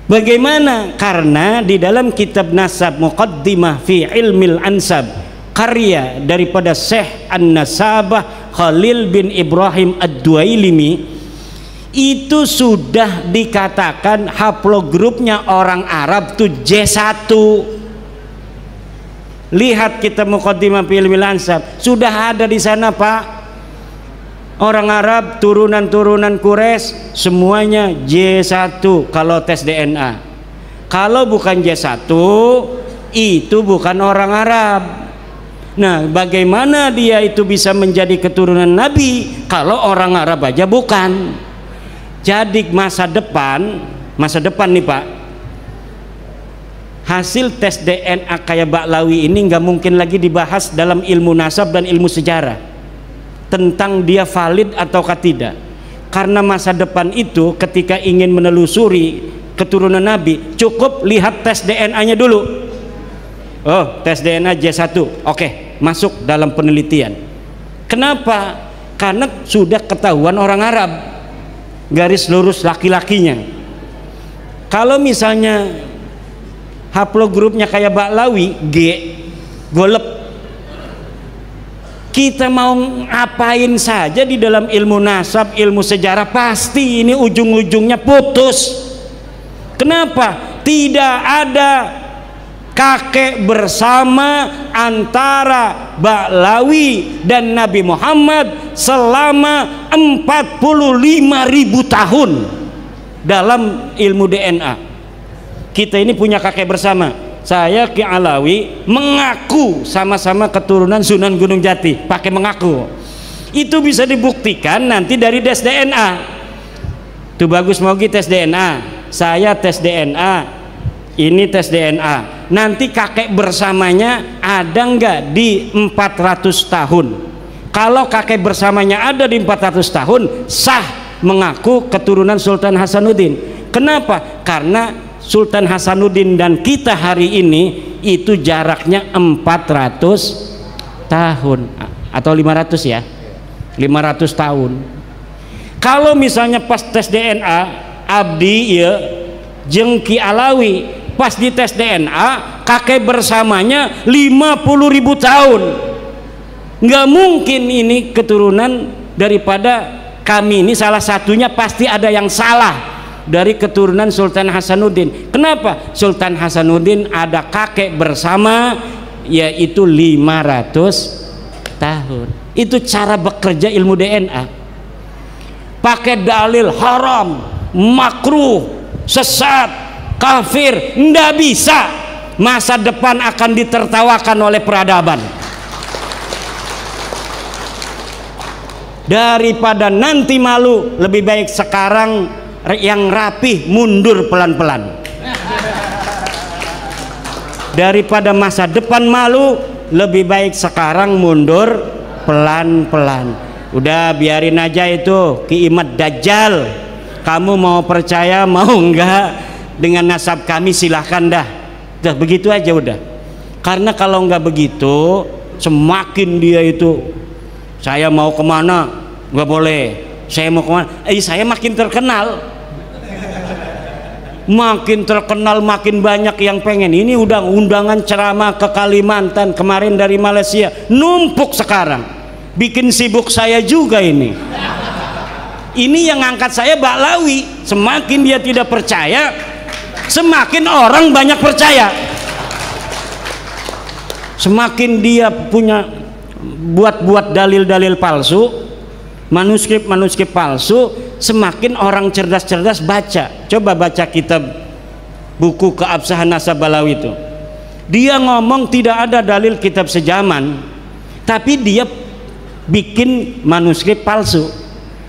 Bagaimana? Karena di dalam kitab Nasab Muqaddimah fi Ilmil Ansab, karya daripada Syekh An-Nasabah Khalil bin Ibrahim Ad-Duailimi, itu sudah dikatakan haplogrupnya orang Arab itu J1. Lihat kitab Muqaddimah fi Ilmil Ansab, sudah ada di sana, Pak. Orang Arab turunan-turunan Quraisy semuanya J1 kalau tes DNA. Kalau bukan J1 itu bukan orang Arab. Nah, bagaimana dia itu bisa menjadi keturunan Nabi kalau orang Arab aja bukan? Jadi masa depan nih Pak, hasil tes DNA kayak Ba'lawi ini nggak mungkin lagi dibahas dalam ilmu nasab dan ilmu sejarah tentang dia valid ataukah tidak. Karena masa depan itu ketika ingin menelusuri keturunan Nabi, cukup lihat tes DNA-nya dulu. Oh, tes DNA J1, oke, masuk dalam penelitian. Kenapa? Karena sudah ketahuan orang Arab, garis lurus laki-lakinya. Kalau misalnya haplogrupnya kayak Ba'lawi, G, golep. Kita mau ngapain saja di dalam ilmu nasab, ilmu sejarah, pasti ini ujung-ujungnya putus. Kenapa? Tidak ada kakek bersama antara Ba'lawi dan Nabi Muhammad selama 45.000 tahun dalam ilmu DNA. Kita ini punya kakek bersama. Saya Ki Alawi mengaku sama-sama keturunan Sunan Gunung Jati, pakai mengaku. Itu bisa dibuktikan nanti dari tes DNA. Tuh bagus Mogi tes DNA, saya tes DNA, ini tes DNA. Nanti kakek bersamanya ada nggak di 400 tahun? Kalau kakek bersamanya ada di 400 tahun, sah mengaku keturunan Sultan Hasanuddin. Kenapa? Karena Sultan Hasanuddin dan kita hari ini itu jaraknya 400 tahun atau 500 ya, 500 tahun. Kalau misalnya pas tes DNA Abdi ya jeung Ki Alawi pas di tes DNA kakek bersamanya 50.000 tahun, nggak mungkin ini keturunan daripada kami ini. Salah satunya pasti ada yang salah dari keturunan Sultan Hasanuddin. Kenapa? Sultan Hasanuddin ada kakek bersama yaitu 500 tahun. Itu cara bekerja ilmu DNA. Pakai dalil haram, makruh, sesat, kafir, ndak bisa. Masa depan akan ditertawakan oleh peradaban. Daripada nanti malu, lebih baik sekarang yang rapih mundur pelan-pelan. Daripada masa depan malu, lebih baik sekarang mundur pelan-pelan. Udah biarin aja itu Ki Imad Dajjal. Kamu mau percaya mau enggak dengan nasab kami, silahkan dah. Udah begitu aja udah. Karena kalau enggak begitu, semakin dia itu, saya mau kemana nggak boleh, saya mau kemana, saya makin terkenal, makin banyak yang pengen. Ini udah undangan ceramah ke Kalimantan kemarin dari Malaysia, numpuk sekarang, bikin sibuk saya juga ini. Ini yang angkat saya Baklawi. Semakin dia tidak percaya, semakin orang banyak percaya. Semakin dia punya buat dalil-dalil palsu, manuskrip palsu, semakin orang cerdas-cerdas baca. Coba baca kitab buku Keabsahan Nasab Balawi itu. Dia ngomong tidak ada dalil kitab sejaman, tapi dia bikin manuskrip palsu.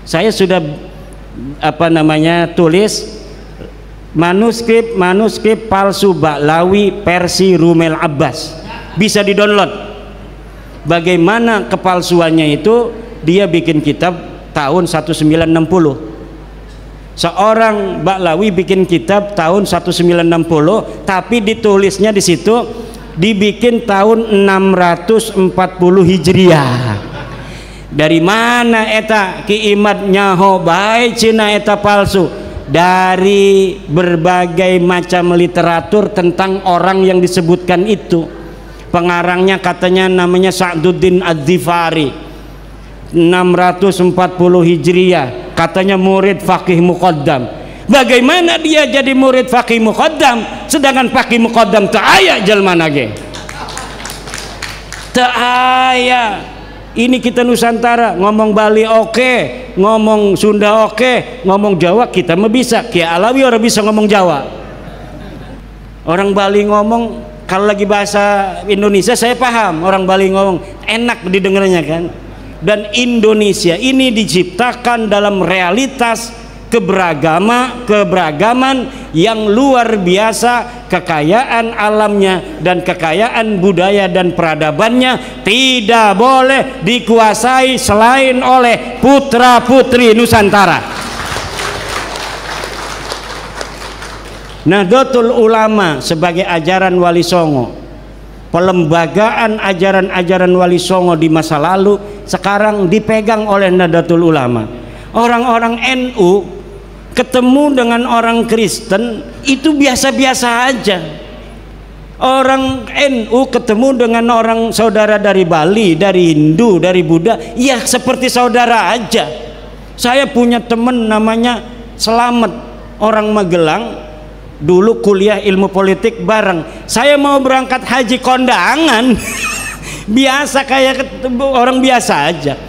Saya sudah tulis manuskrip palsu Baklawi versi Rumel Abbas. Bisa di-download. Bagaimana kepalsuannya itu? Dia bikin kitab tahun 1960. Seorang Baklawi bikin kitab tahun 1960, tapi ditulisnya di situ dibikin tahun 640 Hijriah. Dari mana eta Ki Imad nyaho bae Cina eta palsu? Dari berbagai macam literatur tentang orang yang disebutkan itu. Pengarangnya katanya namanya Sa'duddin Az-Zifari, 640 Hijriah, katanya murid Faqih Muqaddam. Bagaimana dia jadi murid Faqih Muqaddam sedangkan Faqih Muqaddam teu aya jelmana ge? Teu aya. Ini kita Nusantara ngomong Bali oke, ngomong Sunda oke, ngomong Jawa kita mah bisa. Ki Alawi orang bisa ngomong Jawa. Orang Bali ngomong, kalau lagi bahasa Indonesia saya paham, orang Bali ngomong enak didengarnya kan. Dan Indonesia ini diciptakan dalam realitas keberagaman yang luar biasa, kekayaan alamnya dan kekayaan budaya dan peradabannya tidak boleh dikuasai selain oleh putra putri Nusantara. Nahdlatul Ulama sebagai ajaran Wali Songo, pelembagaan ajaran-ajaran Wali Songo di masa lalu sekarang dipegang oleh Nahdlatul Ulama. Orang-orang NU ketemu dengan orang Kristen itu biasa-biasa aja. Orang NU ketemu dengan orang saudara dari Bali, dari Hindu, dari Buddha, ya seperti saudara aja. Saya punya teman namanya Selamat, orang Magelang. Dulu kuliah ilmu politik bareng. Saya mau berangkat haji kondangan. Biasa kayak orang biasa aja.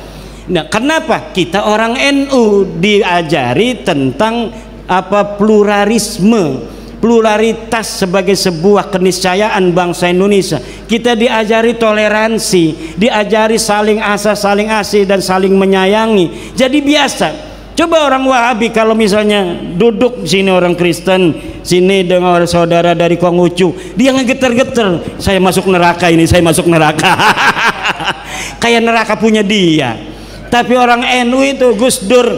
Nah, kenapa? Kita orang NU diajari tentang pluralisme, pluralitas sebagai sebuah keniscayaan bangsa Indonesia. Kita diajari toleransi, diajari saling asa, saling asih dan saling menyayangi. Jadi biasa. Coba orang Wahabi kalau misalnya duduk sini orang Kristen, sini dengan orang saudara dari Konghucu, dia ngegeter-geter, saya masuk neraka ini, saya masuk neraka. Kayak neraka punya dia. Tapi orang NU itu Gus Dur,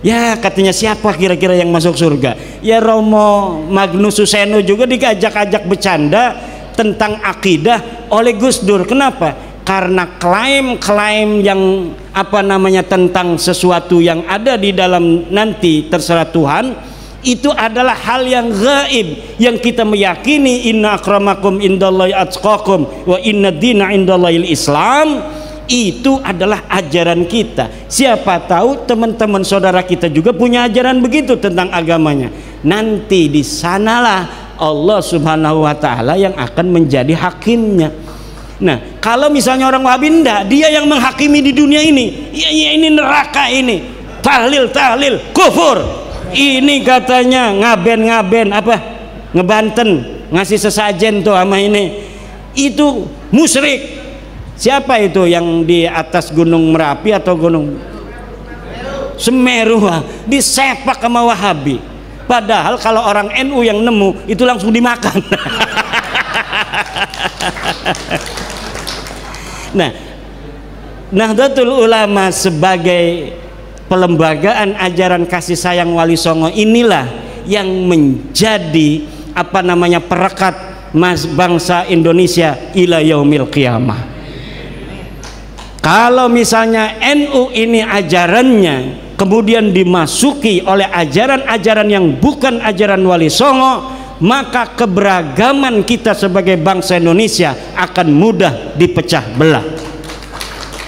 ya katanya siapa kira-kira yang masuk surga? Ya Romo Magnus Suseno juga diajak-ajak bercanda tentang akidah oleh Gus Dur. Kenapa? Karena klaim-klaim yang tentang sesuatu yang ada di dalam nanti terserah Tuhan itu adalah hal yang gaib, yang kita meyakini inna akramakum indallahi atqakum wa inna dina indallahil Islam. Itu adalah ajaran kita. Siapa tahu teman-teman saudara kita juga punya ajaran begitu tentang agamanya. Nanti di sanalah Allah Subhanahu wa taala yang akan menjadi hakimnya. Nah, kalau misalnya orang Wahabi enggak, dia yang menghakimi di dunia ini. Ya ini neraka ini. Tahlil kufur. Ini katanya ngaben ngebanten, ngasih sesajen tuh sama ini. Itu musyrik. Siapa itu yang di atas Gunung Merapi atau Gunung Semeru disepak sama Wahabi. Padahal kalau orang NU yang nemu itu langsung dimakan. Nah, Nahdlatul Ulama sebagai pelembagaan ajaran kasih sayang Wali Songo inilah yang menjadi perekat bangsa Indonesia ila yaumil qiyamah. Kalau misalnya NU ini ajarannya kemudian dimasuki oleh ajaran-ajaran yang bukan ajaran Wali Songo, maka keberagaman kita sebagai bangsa Indonesia akan mudah dipecah belah.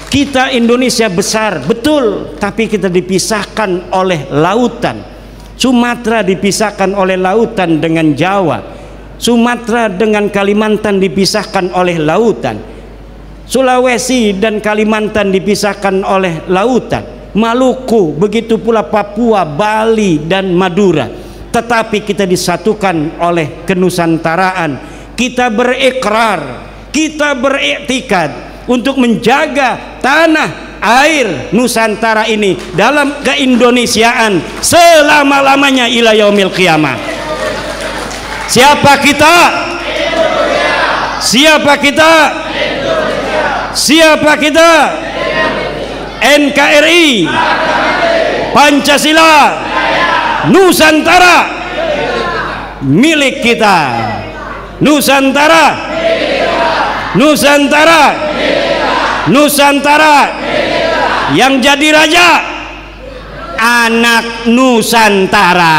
Kita Indonesia besar, betul, tapi kita dipisahkan oleh lautan. Sumatera dipisahkan oleh lautan dengan Jawa, Sumatera dengan Kalimantan dipisahkan oleh lautan, Sulawesi dan Kalimantan dipisahkan oleh lautan, Maluku, begitu pula Papua, Bali dan Madura. Tetapi kita disatukan oleh kenusantaraan. Kita berikrar, kita beriktikad untuk menjaga tanah air Nusantara ini dalam keindonesiaan selama-lamanya ila yaumil qiyamah. Siapa kita? Siapa kita? Siapa kita? NKRI, Pancasila, Nusantara milik kita. Nusantara, Nusantara, Nusantara. Yang jadi raja anak Nusantara.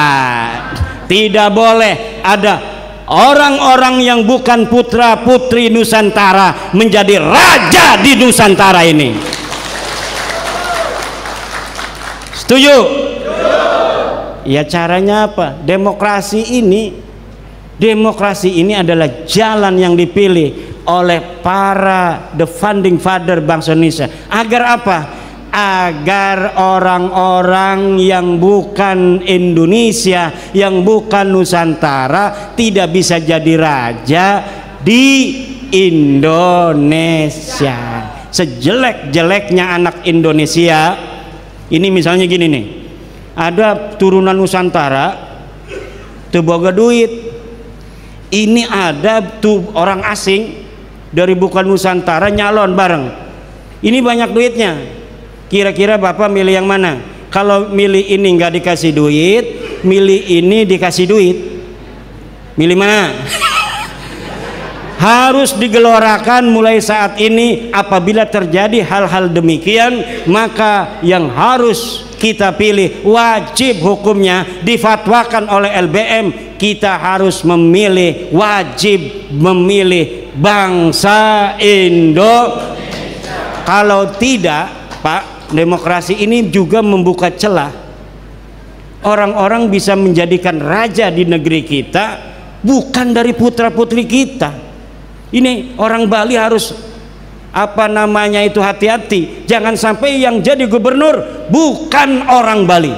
Tidak boleh ada orang-orang yang bukan putra putri Nusantara menjadi raja di Nusantara ini. Setuju? Ya, caranya apa? Demokrasi ini adalah jalan yang dipilih oleh para the founding father bangsa Indonesia. Agar apa? Agar orang-orang yang bukan Indonesia, yang bukan Nusantara tidak bisa jadi raja di Indonesia. Sejelek-jeleknya anak Indonesia, ini misalnya gini nih, ada turunan Nusantara tuh boga duit, ini ada tuh orang asing dari bukan Nusantara nyalon bareng, ini banyak duitnya. Kira-kira Bapak milih yang mana? Kalau milih ini nggak dikasih duit, milih ini dikasih duit, milih mana? Harus digelorakan mulai saat ini. Apabila terjadi hal-hal demikian, maka yang harus kita pilih, wajib hukumnya difatwakan oleh LBM, kita harus memilih, wajib memilih bangsa Indonesia. Kalau tidak, Pak, demokrasi ini juga membuka celah orang-orang bisa menjadikan raja di negeri kita bukan dari putra putri kita. Ini orang Bali harus hati-hati, jangan sampai yang jadi gubernur bukan orang Bali.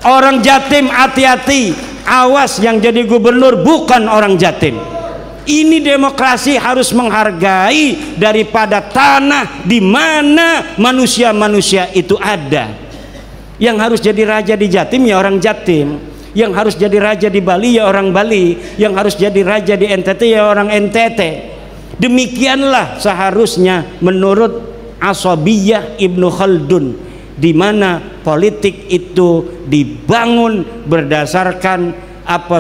Orang Jatim hati-hati, awas yang jadi gubernur bukan orang Jatim. Ini demokrasi harus menghargai daripada tanah di mana manusia-manusia itu ada. Yang harus jadi raja di Jatim ya orang Jatim, yang harus jadi raja di Bali ya orang Bali, yang harus jadi raja di NTT ya orang NTT. Demikianlah seharusnya menurut Asabiyah Ibnu Khaldun, di mana politik itu dibangun berdasarkan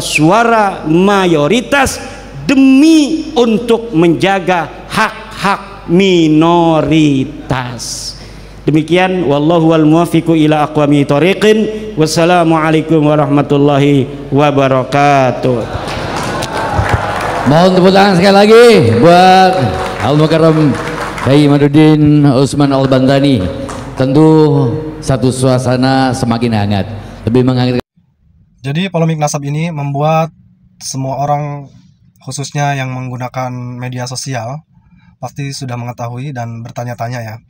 suara mayoritas demi untuk menjaga hak-hak minoritas. Demikian, wallahu wal muwaffiqu ila aqwami thoriqin. Wassalamualaikum warahmatullahi wabarakatuh. Mohon tepuk tangan sekali lagi buat Al Mukarram Kyai Imaduddin Usman Al-Bantani. Tentu satu suasana semakin hangat, lebih menghangatkan. Jadi polemik nasab ini membuat semua orang, khususnya yang menggunakan media sosial, pasti sudah mengetahui dan bertanya-tanya ya,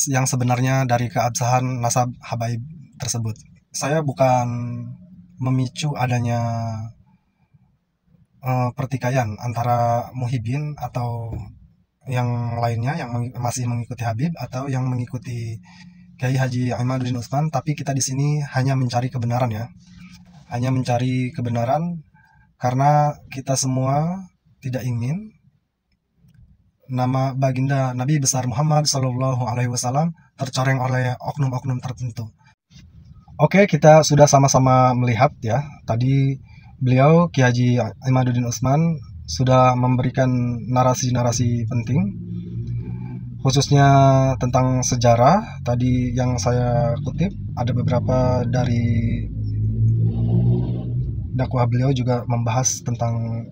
yang sebenarnya dari keabsahan nasab habaib tersebut. Saya bukan memicu adanya pertikaian antara Muhyiddin atau yang lainnya yang masih mengikuti Habib atau yang mengikuti Kiai Haji Imaduddin Utsman, tapi kita di sini hanya mencari kebenaran ya. Hanya mencari kebenaran karena kita semua tidak ingin nama baginda Nabi besar Muhammad Shallallahu Alaihi Wasallam tercoreng oleh oknum-oknum tertentu. Oke, kita sudah sama-sama melihat ya. Tadi beliau Kiai Haji Imaduddin Utsman sudah memberikan narasi-narasi penting, khususnya tentang sejarah. Tadi yang saya kutip ada beberapa dari dakwah beliau juga membahas tentang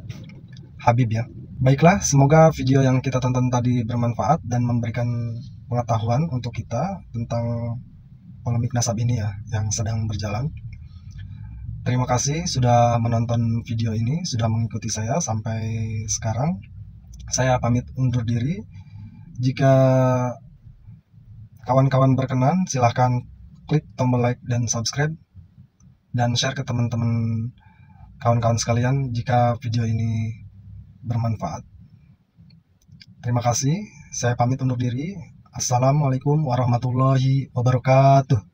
Habib ya. Baiklah, semoga video yang kita tonton tadi bermanfaat dan memberikan pengetahuan untuk kita tentang polemik nasab ini ya yang sedang berjalan. Terima kasih sudah menonton video ini, sudah mengikuti saya sampai sekarang. Saya pamit undur diri. Jika kawan-kawan berkenan, silahkan klik tombol like dan subscribe dan share ke teman-teman kawan-kawan sekalian jika video ini bermanfaat. Terima kasih, saya pamit undur diri. Assalamualaikum warahmatullahi wabarakatuh.